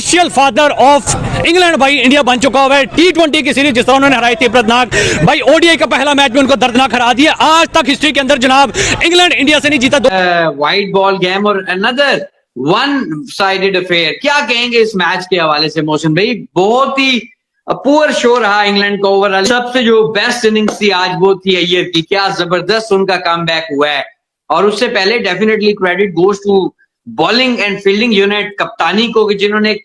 Official father of England भाई India बन चुका हुआ है। T20 की सीरीज जिस तरह उन्होंने हराई थी प्रदनाक भाई, ओडीआई का पहला मैच में उनको दर्दनाक हरा दिया। आज तक हिस्ट्री के अंदर जनाब इंग्लैंड इंडिया से नहीं जीता। वाइट बॉल गेम और अनदर वन साइडेड अफेयर, क्या कहेंगे इस मैच के हवाले से मोहसिन भाई? बहुत ही पुअर शो रहा इंग्लैंड का ओवरऑल। सबसे जो बेस्ट इनिंग्स थी आज वो थी अय्यर की, क्या जबरदस्त उनका कमबैक हुआ है। और उससे पहले definitely credit goes to bowling and fielding unit, कप्तानी को, कि जिन्होंने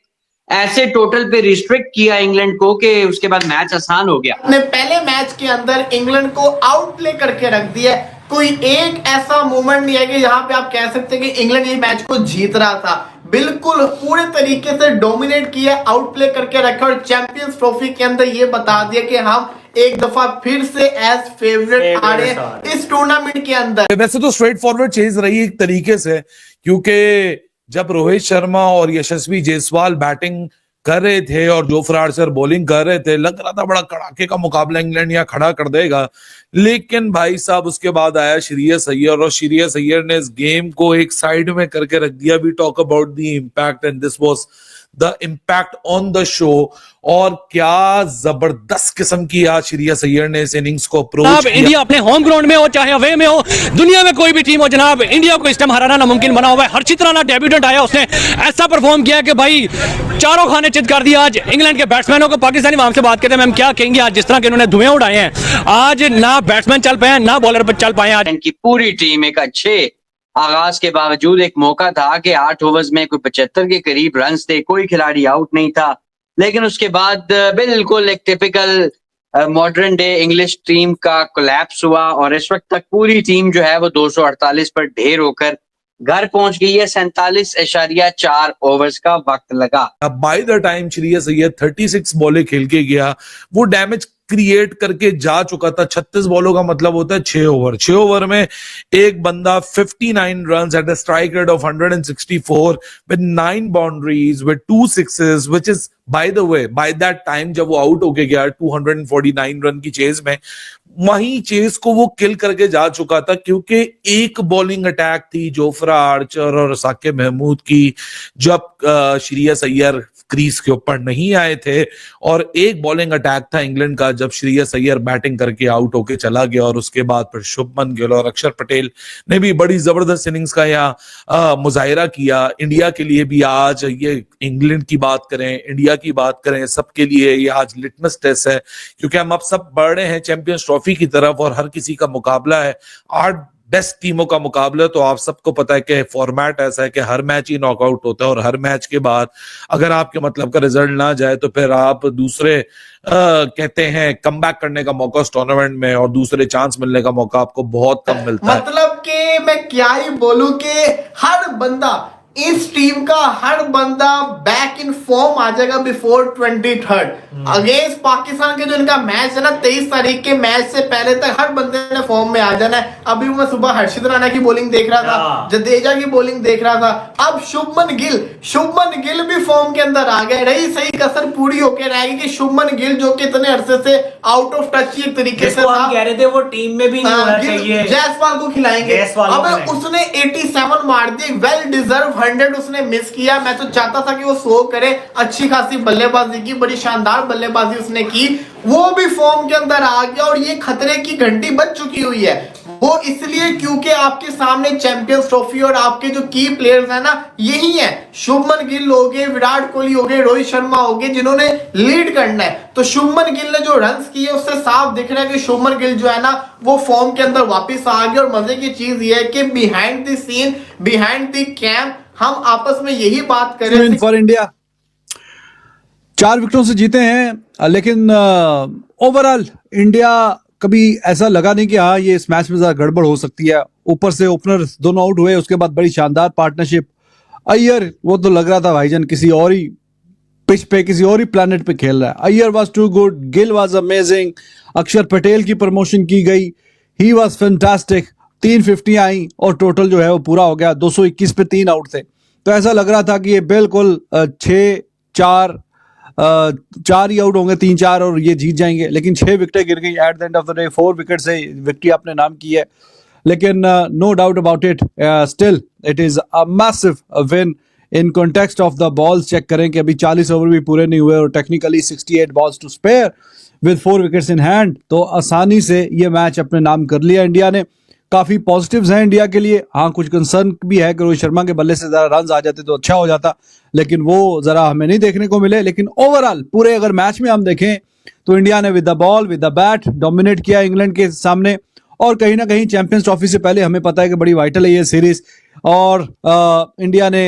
ऐसे टोटल पे रिस्ट्रिक्ट किया इंग्लैंड को कि उसके बाद मैच आसान हो गया। ने पहले मैच के अंदर इंग्लैंड को आउट प्ले करके रख दिया। कोई एक ऐसा मोमेंट नहीं है कि यहाँ पे आप कह सकते हैं कि इंग्लैंड ये मैच को जीत रहा था। बिल्कुल पूरे तरीके से डोमिनेट किया, आउट प्ले करके रखा और चैंपियंस ट्रॉफी के अंदर ये बता दिया कि हम एक दफा फिर से एज फेवरेट आ रहे हैं इस टूर्नामेंट के अंदर। वैसे तो स्ट्रेट फॉरवर्ड चेज रही एक तरीके से, क्योंकि जब रोहित शर्मा और यशस्वी जायसवाल बैटिंग कर रहे थे और जोफ्रा आर्चर बॉलिंग कर रहे थे, लग रहा था बड़ा कड़ाके का मुकाबला इंग्लैंड यहाँ खड़ा कर देगा। लेकिन भाई साहब उसके बाद आया श्रेयस अय्यर और श्रेयस अय्यर ने इस गेम को एक साइड में करके रख दिया। We talk about the impact and this was the impact on the show. और क्या जबरदस्त किस्म की आज श्रेयस अय्यर ने इस इनिंग्स को अप्रोच किया। इंडिया अपने होम ग्राउंड में हो चाहे अवे में हो, दुनिया में कोई भी टीम हो जनाब, इंडिया को इस टाइम हराना नामुमकिन बना हुआ है। हर्षित राणा डेब्यूटेंट आया, उसने ऐसा परफॉर्म किया कि भाई चारों खाने चित कर दिया। आज इंग्लैंड के बैट्समैनों को पाकिस्तानी वहां से बात करते हैं, मैम क्या कहेंगे आज जिस तरह के इन्होंने धुएं उड़ाए हैं? आज ना बैट्समैन चल पाए ना बॉलर पर चल पाए। आज इनकी पूरी टीम एक अच्छे आगाज के बावजूद एक मौका था कि 8 ओवर्स में कोई 75 के करीब रन थे, कोई खिलाड़ी आउट नहीं था। लेकिन उसके बाद बिल्कुल एक typical modern day English team का कोलैप्स हुआ और इस वक्त तक पूरी टीम जो है वो 248 पर ढेर होकर घर पहुंच गई है। 47.4 ओवर्स का वक्त लगा। By the time Shreyas Iyer 36 बॉलें खेल के गया, वो डैमेज क्रिएट करके जा चुका था। 36 बॉलों का मतलब होता है 6 ओवर। 6 ओवर में एक बंदा 59 runs at a strike rate of 164 with 9 boundaries with 2 sixes, which is by the way by that time जब वो आउट होके गया 249 रन की चेज में, वहीं चेज को वो किल करके जा चुका था। क्योंकि एक बॉलिंग अटैक थी जोफ्रा आर्चर और साकिब महमूद की जब श्रेयस अय्यर क्रीज के ऊपर नहीं आए थे, और एक बॉलिंग अटैक था इंग्लैंड का जब श्रेयस अय्यर बैटिंग करके आउट होके चला गया। और उसके बाद फिर शुभमन गिल और अक्षर पटेल ने भी बड़ी जबरदस्त इनिंग्स का यहाँ मुजाहिरा किया। इंडिया के लिए भी आज ये इंग्लैंड की बात करें, इंडिया की बात करें, सबके लिए ये आज लिटमस टेस्ट है, क्योंकि हम अब सब बढ़ रहे हैं चैंपियंस ट्रॉफी की तरफ और हर किसी का मुकाबला है। 8 बेस्ट टीमों का मुकाबला। तो आप सबको पता है कि फॉर्मेट ऐसा है कि हर मैच ही नॉकआउट होता है और हर मैच के बाद अगर आपके मतलब का रिजल्ट ना जाए तो फिर आप दूसरे कहते हैं कमबैक करने का मौका उस टूर्नामेंट में और दूसरे चांस मिलने का मौका आपको बहुत कम मिलता है। मतलब कि मैं क्या ही बोलूं कि हर बंदा, इस टीम का हर बंदा बैक इन फॉर्म आ जाएगा बिफोर 23rd अगेंस्ट पाकिस्तान के जो इनका मैच है ना 23 तारीख के मैच से पहले तक हर बंदे ने फॉर्म में आ जाना है। अभी मैं सुबह हर्षित राणा की बॉलिंग देख रहा था, जडेजा की बॉलिंग देख रहा था, अब शुभमन गिल भी फॉर्म के अंदर आ गए। रही सही कसर पूरी होकर रहेगी कि शुभमन गिल जो कितने अरसे से आउट ऑफ टच एक तरीके से था, कह रहे थे वो टीम में भी नहीं होना चाहिए, जायसवाल को खिलाएंगे। अब उसने 87 मार दी, वेल डिजर्व 100 उसने मिस किया। मैं तो चाहता था कि वो 100 करे। अच्छी खासी बल्लेबाजी की, बड़ी शानदार बल्लेबाजी उसने की, वो भी फॉर्म के अंदर आ गया और ये खतरे की घंटी बज चुकी हुई है। वो इसलिए क्योंकि आपके सामने चैंपियंस ट्रॉफी और आपके जो की प्लेयर्स हैं ना यही है। शुभमन गिल हो गए, विराट कोहली हो गए, रोहित शर्मा हो गए, जिन्होंने लीड करना है। तो शुभमन गिल ने जो रन्स किए उससे साफ दिख रहा है कि शुभमन गिल जो है ना वो फॉर्म के अंदर वापस आ गए। और मजे की चीज ये है कि behind the scene, behind the camp हम आपस में यही बात कर रहे थे। फॉर इंडिया 4 विकेटों से जीते हैं, लेकिन ओवरऑल इंडिया कभी ऐसा लगा नहीं कि हाँ ये इस मैच में जरा गड़बड़ हो सकती है। ऊपर से ओपनर दोनों आउट हुए, उसके बाद बड़ी शानदार पार्टनरशिप। अय्यर वो तो लग रहा था भाईजान किसी और ही पिच पे, किसी और ही प्लेनेट पे खेल रहा है। Iyer was too good, Gill was amazing, Akshar Patel की प्रमोशन की गई, ही वाज फैंटास्टिक। 350 आई और टोटल जो है वो पूरा हो गया। 221 पे 3 आउट थे, तो ऐसा लग रहा था कि ये बिल्कुल 6-4 4 ही आउट होंगे, 3-4 और ये जीत जाएंगे। लेकिन 6 विकेटें गिर गई at the end of the day. 4 wicket से विक्ट्री अपने नाम की है। लेकिन no doubt about it, still it is a massive win in context of the balls check करें कि अभी 40 ओवर भी पूरे नहीं हुए और technically 68 balls to spare with 4 wickets in hand, तो आसानी से ये मैच अपने नाम कर लिया इंडिया ने। काफी पॉजिटिव्स हैं इंडिया के लिए। हाँ, कुछ कंसर्न भी है कि रोहित शर्मा के बल्ले से जरा रन आ जाते तो अच्छा हो जाता, लेकिन वो जरा हमें नहीं देखने को मिले। लेकिन ओवरऑल पूरे अगर मैच में हम देखें तो इंडिया ने with the ball with the bat dominate किया इंग्लैंड के सामने, और कहीं ना कहीं चैंपियंस ट्रॉफी से पहले हमें पता है कि बड़ी वाइटल है ये सीरीज, और इंडिया ने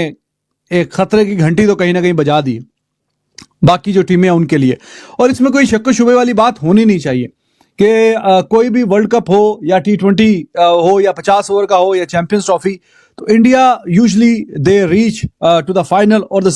एक खतरे की घंटी तो कहीं ना कहीं बजा दी बाकी जो टीमें हैं उनके लिए। और इसमें कोई शक शुबे वाली बात होनी नहीं चाहिए कि कोई भी वर्ल्ड कप हो या T20 हो या 50 ओवर का हो या चैंपियंस ट्रॉफी, तो India usually they reach to the final और द